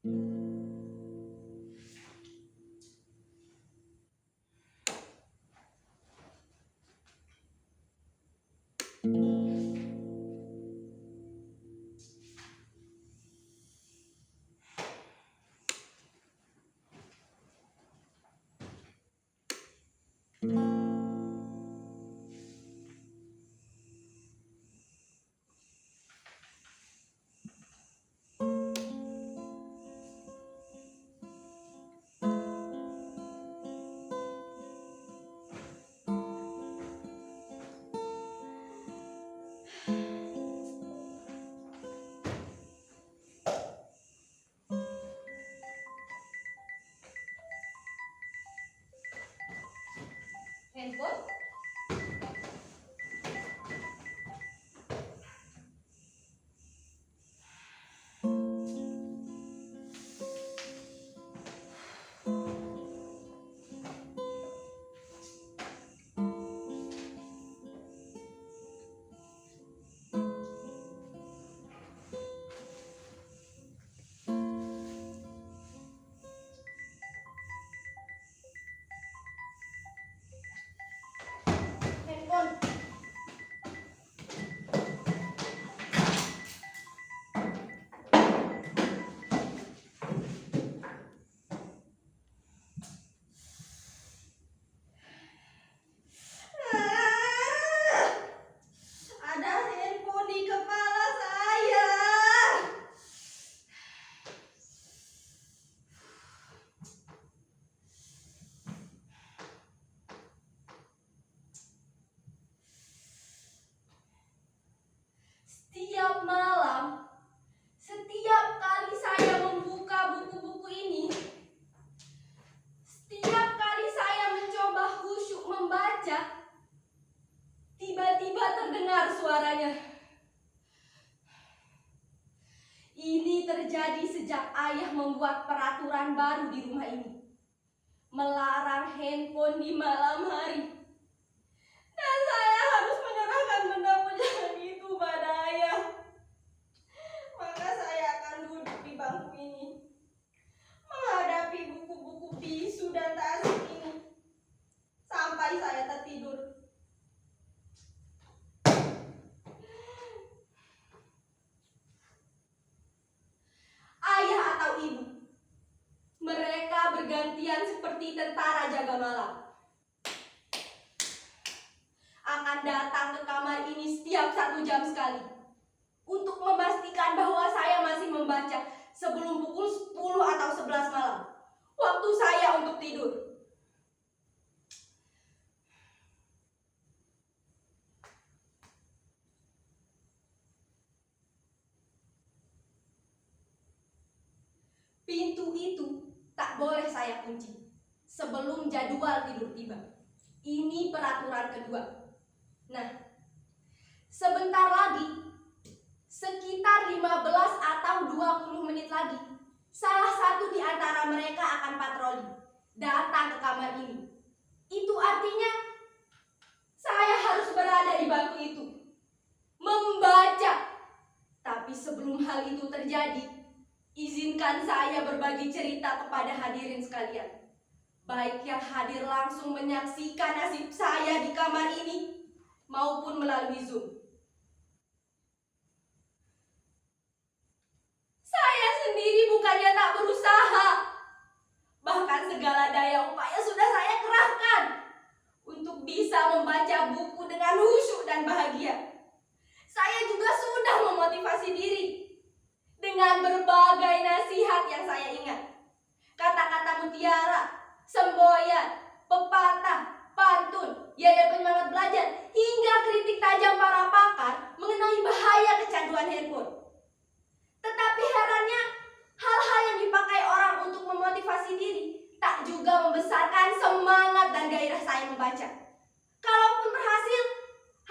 Handphone? Handphone. Ada handphone di kepala saya. Setiap malam, setiap kali saya membuka buku-buku ini, setiap kali saya mencoba khusyuk membaca, tiba-tiba terdengar suaranya. Ini terjadi sejak ayah membuat peraturan baru di rumah ini, melarang handphone di malam hari. Dan saya harus menyerahkan benda pujian itu pada ayah. Maka saya akan duduk di bangku ini, menghadapi buku-buku bisu dan tak asik ini, sampai saya tertidur. Ayah atau ibu, mereka bergantian seperti tentara jaga malam, akan datang ke kamar ini setiap 1 jam sekali untuk memastikan bahwa saya masih membaca sebelum pukul 10 atau 11 malam, waktu saya untuk tidur. Pintu itu tak boleh saya kunci sebelum jadwal tidur tiba. Ini peraturan kedua. Nah, sebentar lagi, sekitar 15 atau 20 menit lagi, salah satu di antara mereka akan patroli datang ke kamar ini. Itu artinya saya harus berada di bangku itu, membaca. Tapi sebelum hal itu terjadi, izinkan saya berbagi cerita kepada hadirin sekalian, baik yang hadir langsung menyaksikan nasib saya di kamar ini maupun melalui Zoom. Saya sendiri bukannya tak berusaha, bahkan segala daya upaya sudah saya kerahkan untuk bisa membaca buku dengan khusyuk dan bahagia. Saya juga sudah memotivasi diri dengan berbagai nasihat yang saya ingat, kata-kata mutiara, semboyan, pepatah, pantun, yaya penyemangat belajar, hingga kritik tajam para pakar mengenai bahaya kecanduan handphone. Tetapi herannya, hal-hal yang dipakai orang untuk memotivasi diri tak juga membesarkan semangat dan gairah saya membaca. Kalaupun berhasil,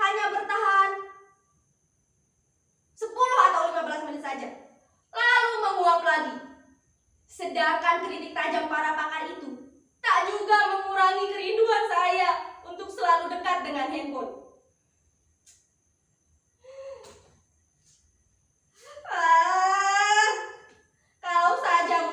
hanya bertahan 10 atau 15 menit saja, lalu menguap lagi. Sedangkan kritik tajam para pakar itu tak juga mengurangi kerinduan saya untuk selalu dekat dengan handphone. Kalau saja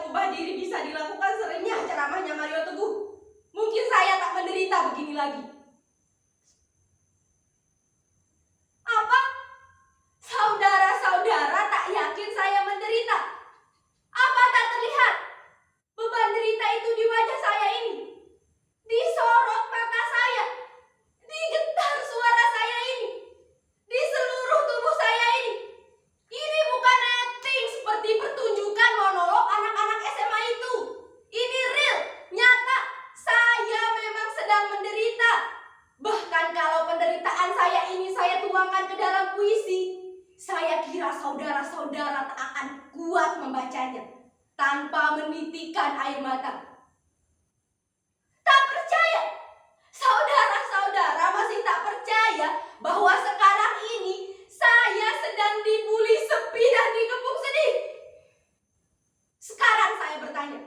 saudara-saudara tak akan kuat membacanya tanpa menitikan air mata. Tak percaya? Saudara-saudara masih tak percaya bahwa sekarang ini saya sedang dibuli sepi dan dikepung sedih. Sekarang saya bertanya,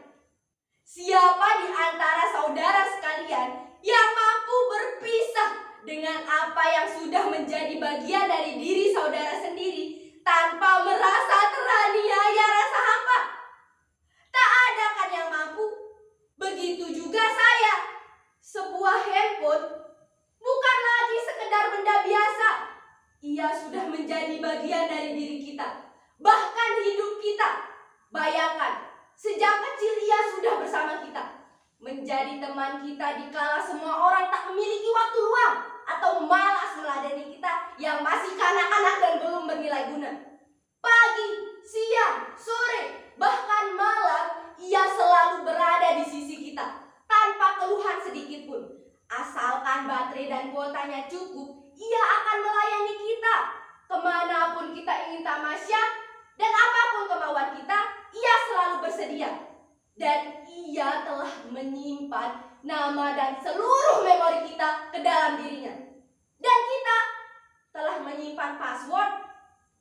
siapa di antara saudara sekalian yang mampu berpisah dengan apa yang sudah menjadi bagian dari diri saudara sendiri tanpa merasa teraniaya rasa hampa? Tak ada kan yang mampu? Begitu juga saya. Sebuah handphone bukan lagi sekedar benda biasa. Ia sudah menjadi bagian dari diri kita, bahkan hidup kita. Bayangkan, sejak kecil ia sudah bersama kita, menjadi teman kita dikala semua orang tak memiliki waktu luang atau malas meladeni kita yang masih kanak-kanak dan belum bernilai guna. Pagi, siang, sore, bahkan malam, ia selalu berada di sisi kita tanpa keluhan sedikit pun. Asalkan baterai dan kuotanya cukup, ia akan melayani kita kemanapun kita ingin tamasya, dan apapun kemauan kita, ia selalu bersedia. Dan ia telah menyimpan nama dan seluruh memori kita ke dalam dirinya. Dan kita telah menyimpan password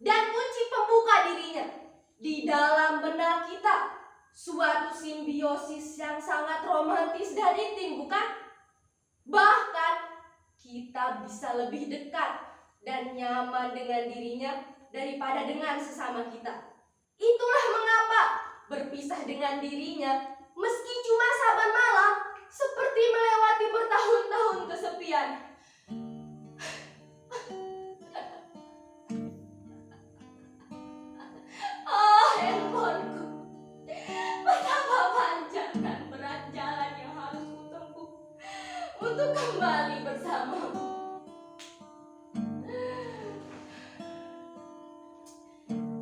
dan kunci pembuka dirinya di dalam benak kita. Suatu simbiosis yang sangat romantis dan intim, bukan? Bahkan kita bisa lebih dekat dan nyaman dengan dirinya daripada dengan sesama kita. Itulah mengapa berpisah dengan dirinya, meski cuma saban malam, seperti melewati bertahun-tahun kesepian. Oh, handphoneku, betapa panjang dan berat jalan yang harus kutempuh untuk kembali bersamamu.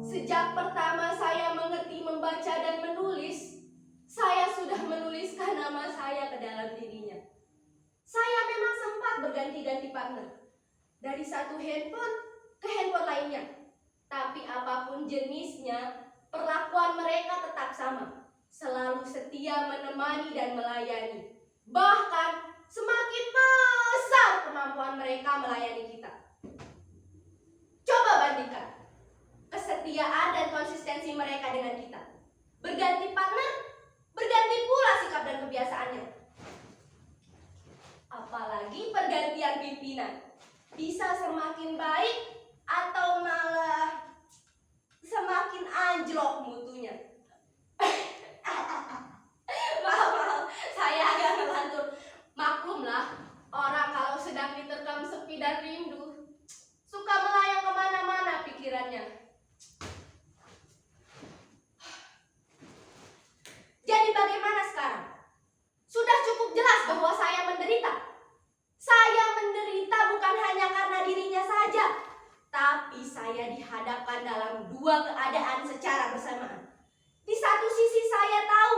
Sejak pertama saya mengerti membaca dan menulis, saya sudah menuliskan nama saya ke dalam dirinya. Saya memang sempat berganti-ganti partner, dari satu handphone ke handphone lainnya. Tapi apapun jenisnya, perlakuan mereka tetap sama, selalu setia menemani dan melayani. Bahkan semakin besar kemampuan mereka melayani kita. Coba bandingkan kesetiaan dan konsistensi mereka dengan kita. Berganti partner, berganti pula sikap dan kebiasaannya. Apalagi pergantian pimpinan, bisa semakin baik atau malah semakin anjlok mutunya. Maaf, saya agak ngelantur. Maklumlah, orang kalau sedang diterkam sepi dan rindu, suka melayang kemana-mana pikirannya. Jadi bagaimana sekarang? Sudah cukup jelas bahwa saya menderita. Saya menderita bukan hanya karena dirinya saja, tapi saya dihadapkan dalam dua keadaan secara bersamaan. Di satu sisi saya tahu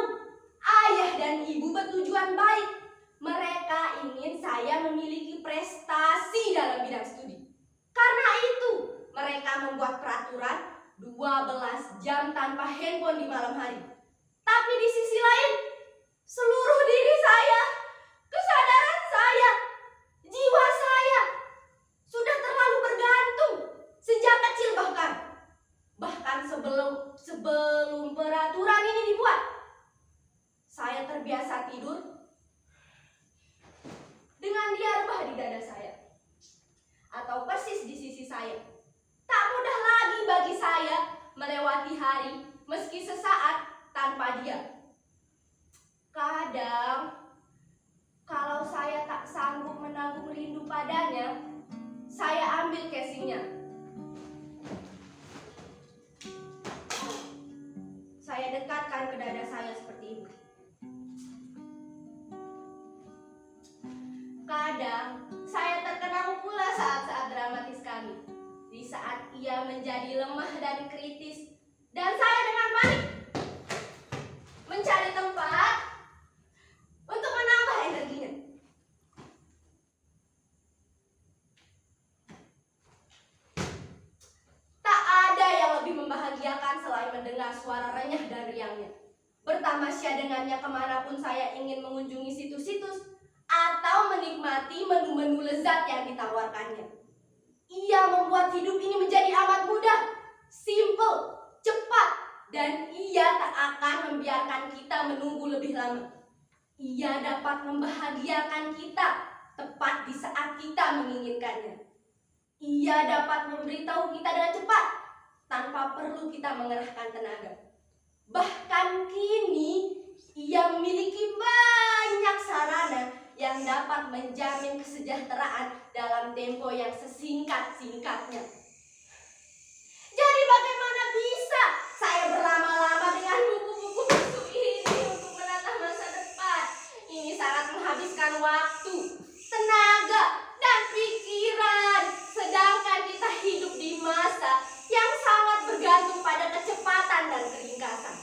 ayah dan ibu bertujuan baik. Mereka ingin saya memiliki prestasi dalam bidang studi. Karena itu mereka membuat peraturan 12 jam tanpa handphone di malam hari. Tapi di sisi lain, seluruh diri saya, kesadaran saya, jiwa saya sudah terlalu bergantung sejak kecil bahkan. Bahkan sebelum peraturan ini dibuat, saya terbiasa tidur dengan dia rebah di dada saya atau persis di sisi saya. Tak mudah lagi bagi saya melewati hari meski sesaat tanpa dia. Kadang kalau saya tak sanggup menanggung rindu padanya, saya ambil casingnya. Saya dekatkan ke dada saya seperti ini. Kadang saya terkenang pula saat-saat dramatis kami, di saat ia menjadi lemah dan kritis, dan saya dengan panik mencari tempat untuk menambah energinya. Tak ada yang lebih membahagiakan mendengar suara renyah dan riangnya. Bertamasya dengannya kemanapun saya ingin mengunjungi situs-situs atau menikmati menu-menu lezat yang ditawarkannya. Ia membuat hidup ini menjadi amat mudah, simple, cepat, dan ia tak akan membiarkan kita menunggu lebih lama. Ia dapat membahagiakan kita tepat di saat kita menginginkannya. Ia dapat memberitahu kita dengan cepat tanpa perlu kita mengerahkan tenaga. Bahkan kini ia memiliki banyak sarana yang dapat menjamin kesejahteraan dalam tempo yang sesingkat-singkatnya. Jadi bagaimana bisa saya berlama-lama dengan buku-buku bisu ini untuk menatah masa depan? Ini sangat menghabiskan waktu, tenaga, dan pikiran. Sedangkan kita hidup di masa yang sangat bergantung pada kecepatan dan keringkasan.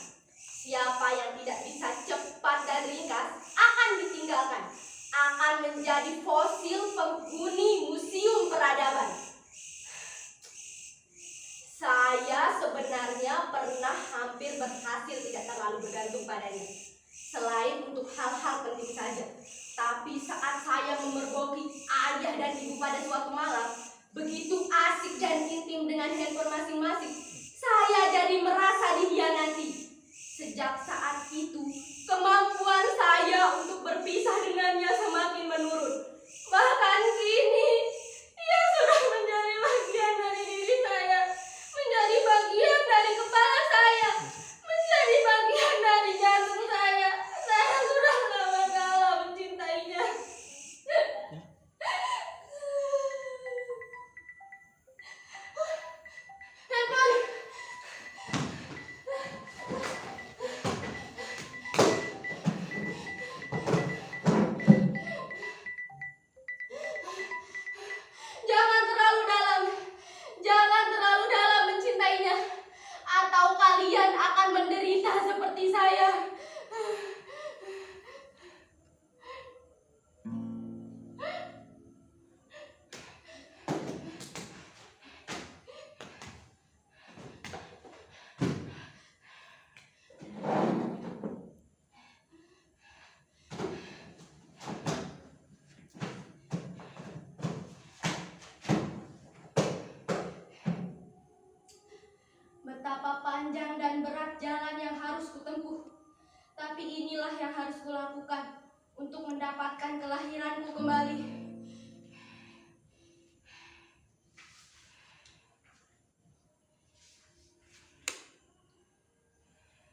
Siapa yang tidak bisa cepat dan ringkas akan ditinggalkan, akan menjadi fosil penghuni museum peradaban. Saya sebenarnya pernah hampir berhasil tidak terlalu bergantung padanya, selain untuk hal-hal penting saja. Tapi saat saya memergoki ayah dan ibu pada suatu malam, begitu asik dan intim dengan handphone masing-masing, saya jadi merasa dihianati. Sejak saat itu, kemampuan saya untuk berpisah dengannya semakin menurun. Bahkan kini, ia sudah menjadi bagian dari diri saya, menjadi bagian dari kepala saya, menjadi bagian dari jantung saya. Saya sudah lama kala mencintainya. Handphone. Jangan terlalu dalam mencintainya, atau kalian akan menderita seperti saya. Betapa panjang dan berat jalan yang harus kutempuh, tapi inilah yang harus kulakukan untuk mendapatkan kelahiranku kembali.